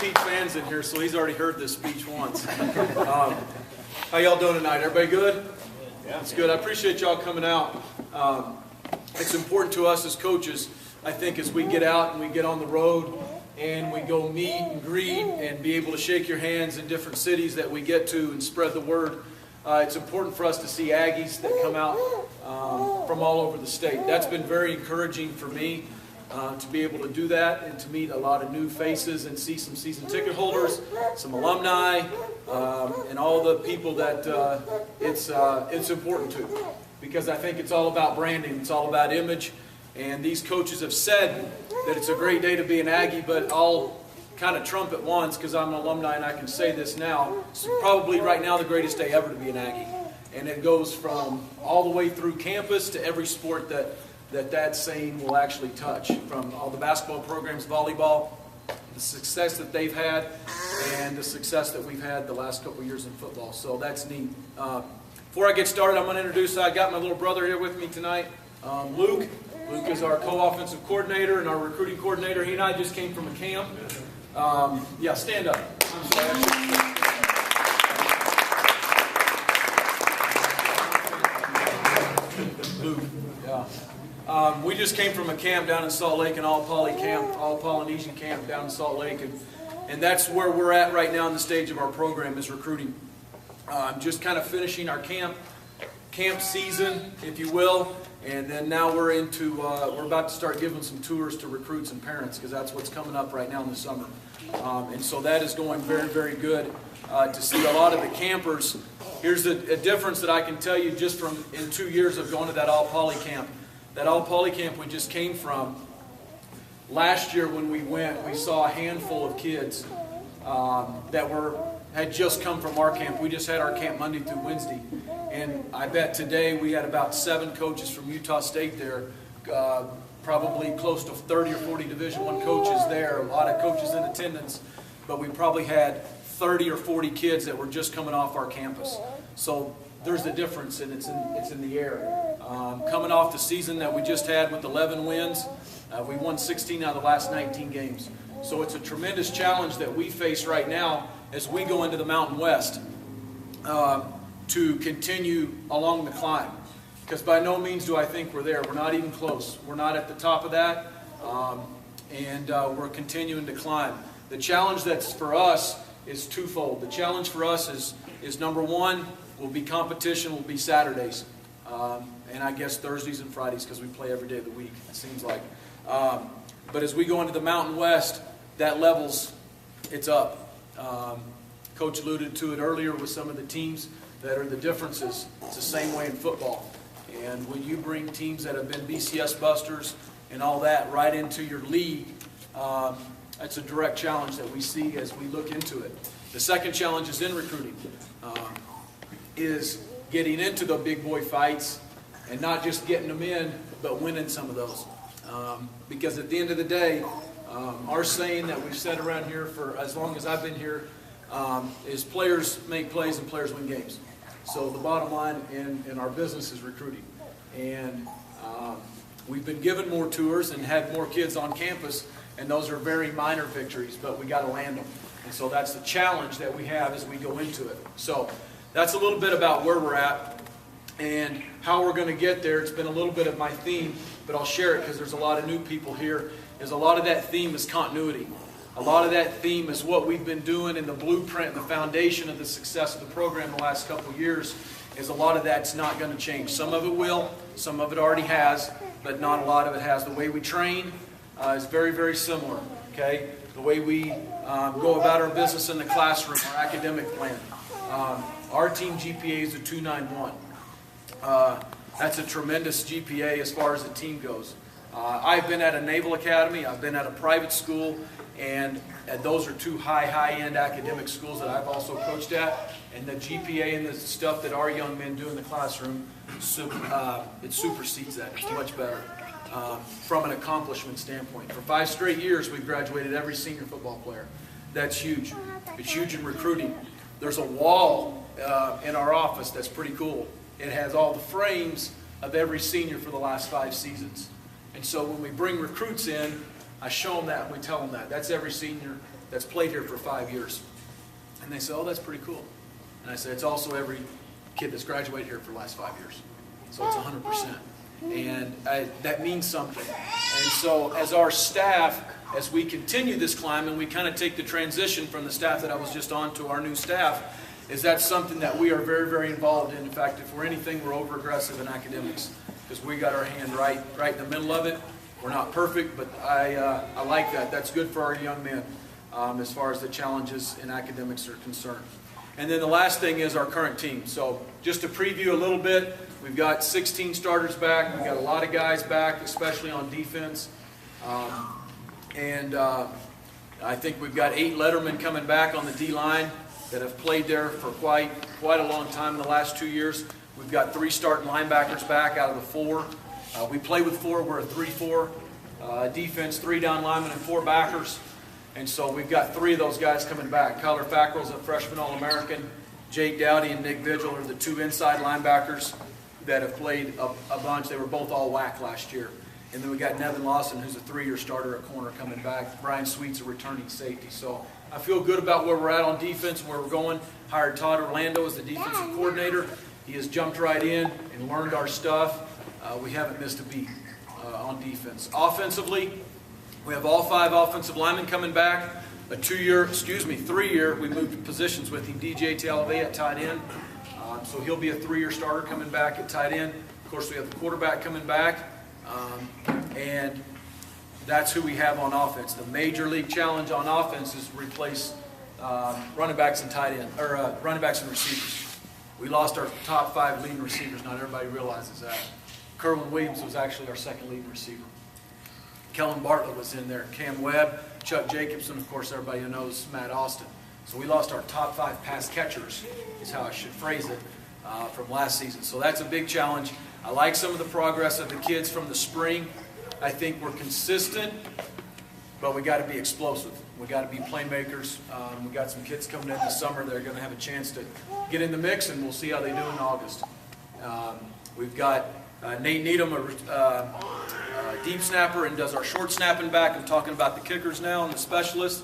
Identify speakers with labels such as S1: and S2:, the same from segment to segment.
S1: speech fans in here, so he's already heard this speech once. How y'all doing tonight? Everybody good? Yeah, it's good. I appreciate y'all coming out. It's important to us as coaches, I think, as we get out and we get on the road and we go meet and greet and be able to shake your hands in different cities that we get to and spread the word. It's important for us to see Aggies that come out from all over the state. That's been very encouraging for me to be able to do that and to meet a lot of new faces and see some season ticket holders, some alumni, and all the people that it's important to. Because I think it's all about branding, it's all about image. And these coaches have said that it's a great day to be an Aggie, but I'll kind of trump it once because I'm an alumni and I can say this now. It's probably right now the greatest day ever to be an Aggie. And it goes from all the way through campus to every sport that saying will actually touch. From all the basketball programs, volleyball, the success that they've had, and the success that we've had the last couple of years in football. So that's neat. Before I get started, I'm going to introduce, I got my little brother here with me tonight, Luke. Luke is our co-offensive coordinator and our recruiting coordinator. He and I just came from a camp. Yeah, stand up. I'm sorry. Luke, yeah. We just came from a camp down in Salt Lake, an all-Poly camp, all-Polynesian camp down in Salt Lake. And that's where we're at right now in the stage of our program is recruiting. Just kind of finishing our camp season, if you will. And then now we're into, we're about to start giving some tours to recruits and parents because that's what's coming up right now in the summer. And so that is going very, very good to see a lot of the campers. Here's a difference that I can tell you just from in 2 years of going to that all-Poly camp. That all-Poly camp we just came from, last year when we went, we saw a handful of kids that had just come from our camp. We just had our camp Monday through Wednesday. And I bet today we had about 7 coaches from Utah State there, probably close to 30 or 40 Division I coaches there, a lot of coaches in attendance, but we probably had 30 or 40 kids that were just coming off our campus. So there's a difference, and it's in the air. Coming off the season that we just had with 11 wins, we won 16 out of the last 19 games. So it's a tremendous challenge that we face right now as we go into the Mountain West. To continue along the climb. Because by no means do I think we're there. We're not even close. We're not at the top of that. And we're continuing to climb. The challenge that's for us is twofold. The challenge for us is number one, will be competition, will be Saturdays. And I guess Thursdays and Fridays because we play every day of the week, it seems like. But as we go into the Mountain West, that it's up. Coach alluded to it earlier with some of the teams that are the differences. It's the same way in football. And when you bring teams that have been BCS busters and all that right into your league, that's a direct challenge that we see as we look into it. The second challenge is in recruiting, is getting into the big boy fights and not just getting them in, but winning some of those. Because at the end of the day, our saying that we've said around here for as long as I've been here is players make plays and players win games. So the bottom line in our business is recruiting. And we've been given more tours and had more kids on campus, and those are very minor victories, but we got to land them. And so that's the challenge that we have as we go into it. So that's a little bit about where we're at and how we're going to get there. It's been a little bit of my theme, but I'll share it because there's a lot of new people here. A lot of that theme is continuity. A lot of that theme is what we've been doing in the blueprint and the foundation of the success of the program the last couple of years. Is a lot of that's not going to change. Some of it will, some of it already has, but not a lot of it has. The way we train is very, very similar. Okay, the way we go about our business in the classroom, our academic plan. Our team GPA is a 291. That's a tremendous GPA as far as the team goes. I've been at a Naval Academy, I've been at a private school, and those are two high-end academic schools that I've also coached at. And the GPA and the stuff that our young men do in the classroom, it supersedes that. It's much better from an accomplishment standpoint. For 5 straight years, we've graduated every senior football player. That's huge. It's huge in recruiting. There's a wall in our office that's pretty cool. It has all the frames of every senior for the last 5 seasons. And so when we bring recruits in, I show them that and we tell them that. That's every senior that's played here for 5 years. And they say, oh, that's pretty cool. And I say, it's also every kid that's graduated here for the last 5 years. So it's 100%. And that means something. And so as our staff, as we continue this climb and we kind of take the transition from the staff that I was just on to our new staff, is that something that we are very, very involved in. In fact, if we're anything, we're over-aggressive in academics because we got our hand right in the middle of it. We're not perfect, but I like that. That's good for our young men as far as the challenges in academics are concerned. And then the last thing is our current team. So just to preview a little bit, we've got 16 starters back. We've got a lot of guys back, especially on defense. I think we've got 8 lettermen coming back on the D-line that have played there for quite a long time in the last 2 years. We've got 3 starting linebackers back out of the 4. We play with 4. We're a 3-4 defense, 3 down linemen and 4 backers. And so we've got 3 of those guys coming back. Kyler Fackrell's a freshman All-American. Jake Dowdy and Nick Vigil are the 2 inside linebackers that have played a bunch. They were both all WAC last year. And then we got Nevin Lawson, who's a 3-year starter at corner, coming back. Brian Sweet's a returning safety. So I feel good about where we're at on defense and where we're going. Hired Todd Orlando as the defensive coordinator. He has jumped right in and learned our stuff. We haven't missed a beat on defense. Offensively, we have all 5 offensive linemen coming back. A 3-year, we moved positions with him. DJ Talavea at tight end. So he'll be a 3-year starter coming back at tight end. Of course, we have the quarterback coming back. And that's who we have on offense. The major league challenge on offense is to replace running backs and tight end, or running backs and receivers. We lost our top 5 leading receivers. Not everybody realizes that. Kerwin Williams was actually our 2nd leading receiver. Kellen Bartlett was in there. Cam Webb, Chuck Jacobson, of course, everybody knows Matt Austin. So we lost our top 5 pass catchers, is how I should phrase it, from last season. So that's a big challenge. I like some of the progress of the kids from the spring. I think we're consistent, but we got to be explosive. We got to be playmakers. We got some kids coming in this summer that are going to have a chance to get in the mix, and we'll see how they do in August. We've got Nate Needham, a deep snapper, and does our short snapping back. I'm talking about the kickers now and the specialists.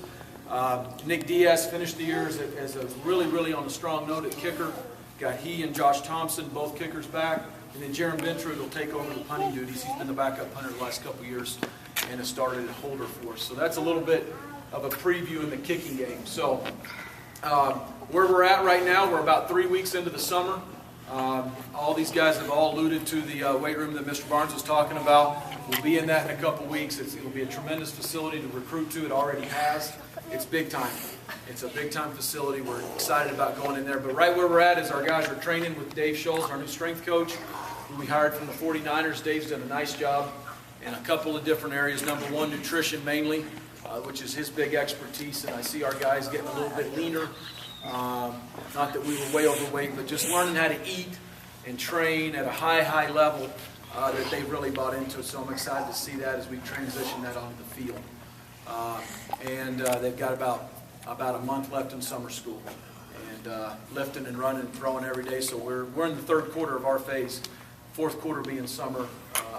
S1: Nick Diaz finished the year as a really on a strong note at kicker. Got he and Josh Thompson, both kickers, back. And then Jaron Bentrud will take over the punting duties. He's been the backup punter the last couple of years and has started at holder for us. So that's a little bit of a preview in the kicking game. So where we're at right now, we're about 3 weeks into the summer. All these guys have all alluded to the weight room that Mr. Barnes was talking about. We'll be in that in a couple weeks. It'll be a tremendous facility to recruit to. It already has. It's big time. It's a big time facility. We're excited about going in there. But right where we're at is our guys are training with Dave Scholes, our new strength coach, who we hired from the 49ers. Dave's done a nice job in a couple of different areas. Number 1, nutrition mainly, which is his big expertise. And I see our guys getting a little bit leaner. Not that we were way overweight, but just learning how to eat and train at a high level that they've really bought into. So I'm excited to see that as we transition that onto the field. They've got about a month left in summer school, and lifting and running and throwing every day. So we're in the 3rd quarter of our phase. 4th quarter being summer,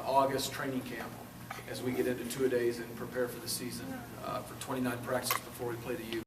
S1: August training camp, as we get into 2-a-days and prepare for the season for 29 practices before we play the U.